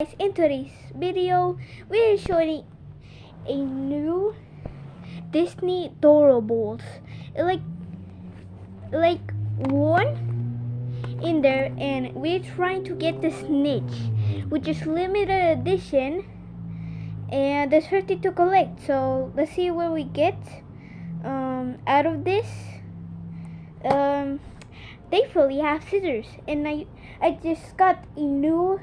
Guys, in today's video we're showing a new Disney Doorables. Like one in there, and we're trying to get the Snitch, which is limited edition, and there's 50 to collect. So let's see what we get out of this. Thankfully I have scissors, and I just got a new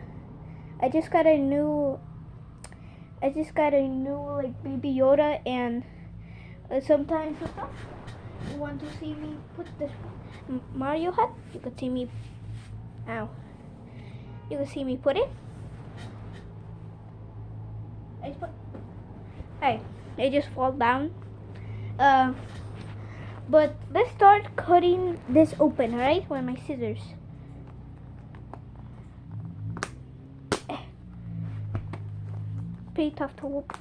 like Baby Yoda, and sometimes you want to see me put the Mario hat. You can see me. Ow! You can see me put it. Hey, they just fall down. But let's start cutting this open, alright? With my scissors. Pretty tough to open.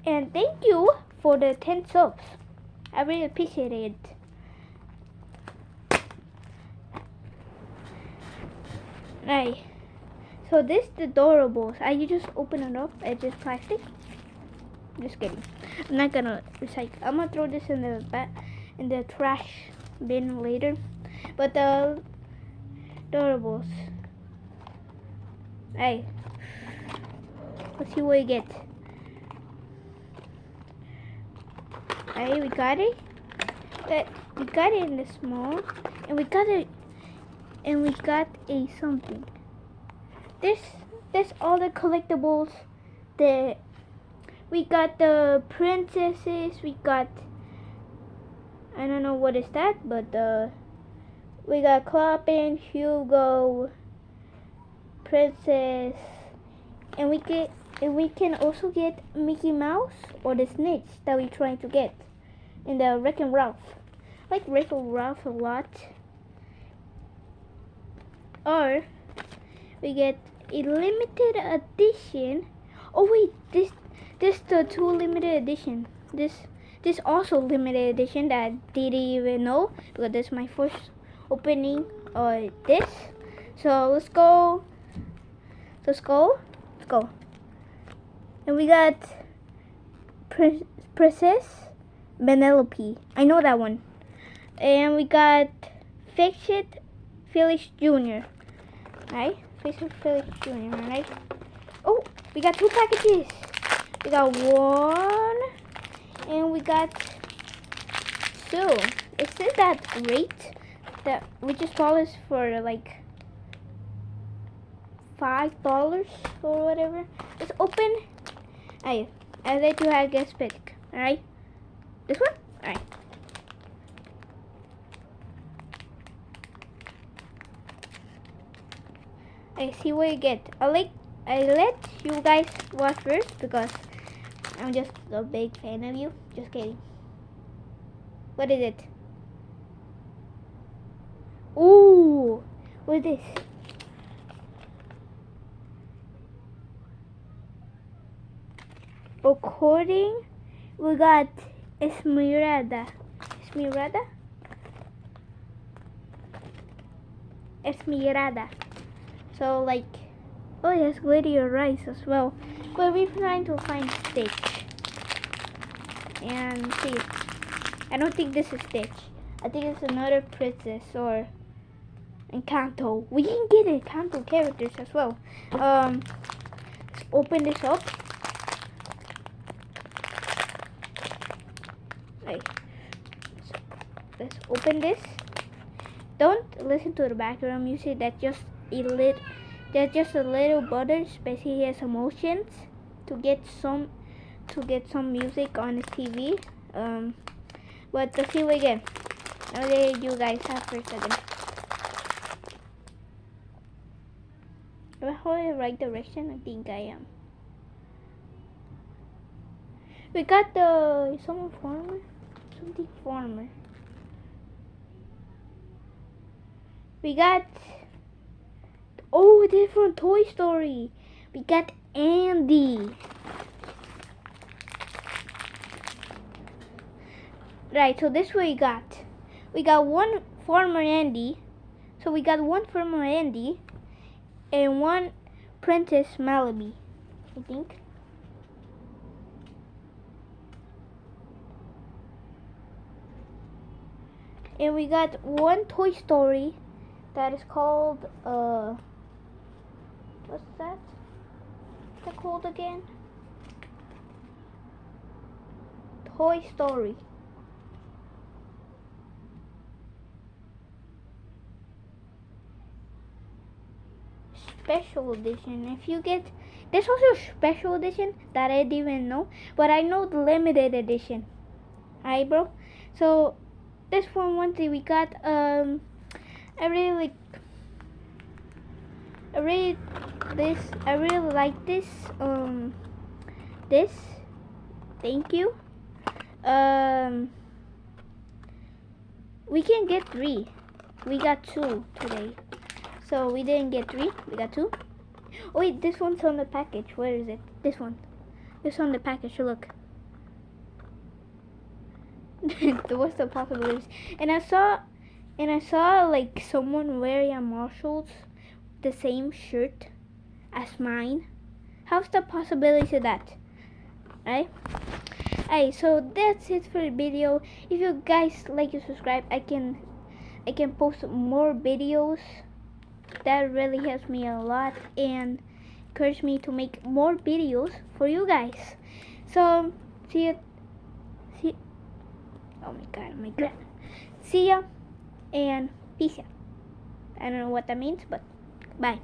And thank you for the 10 subs. I really appreciate it. Right. So this is the Doorables. I just open it up. It's just plastic. Just kidding. I'm not gonna recycle. I'm gonna throw this in the trash bin later. But the Doorables. Hey, let's see what we get. Hey, we got it. We got it in the small, and we got it, and we got a something. This all the collectibles. We got the princesses. We got, I don't know what is that, but we got Clopin, Hugo, Princess, and we can also get Mickey Mouse or the Snitch that we're trying to get in the Wreck-It Ralph. I like Wreck-It Ralph a lot. Or we get a limited edition. Oh wait, this the two limited edition. This also limited edition that I didn't even know, because this is my first opening this. So let's go. And we got Princess Penelope. I know that one. And we got Fix-It Felix Jr. Right? Fix-It Felix Jr. Right? Oh, we got 2 packages. We got 1, and we got 2. It says that rate that we just bought this for like $5 or whatever. Let's open. I let you have guess pick. Alright? This one? Alright. I see what you get. I let you guys watch first because I'm just a big fan of you. Just kidding. What is it? Ooh, what is this? According, we got Esmeralda. So like, oh yes, glitter rice as well. But we're trying to find Stitch. And see, I don't think this is Stitch. I think it's another princess or Encanto. We can get Encanto characters as well. Let's open this up. Right. So let's open this. Don't listen to the background music. That's just a little butter. Basically, he has emotions to get some music on his TV. But let's see what again. I'll let you guys have for a second. Am I going in the right direction? I think I am. We got the something farmer. We got, oh, this is from Toy Story. We got Andy. Right, so this way we got. we got one Farmer Andy. So we got one Farmer Andy and one Princess Malaby, I think. And we got one Toy Story that is called, what's that? What's that called again? Toy Story. Special edition. If you get, there's also a special edition that I didn't even know, but I know the limited edition. Alright, bro. So this one we got. I really like this. This. Thank you. We can get 3. We got 2 today. So we didn't get 3, we got 2. Oh wait, this one's on the package. Where is it? This one. This on the package, look. What's the possibilities? And I saw like someone wearing a Marshall's the same shirt as mine. How's the possibility of that? Right? Hey, so that's it for the video. If you guys like and subscribe, I can post more videos. That really helps me a lot and encourage me to make more videos for you guys. So see oh my god, see ya and peace out. I don't know what that means, but bye.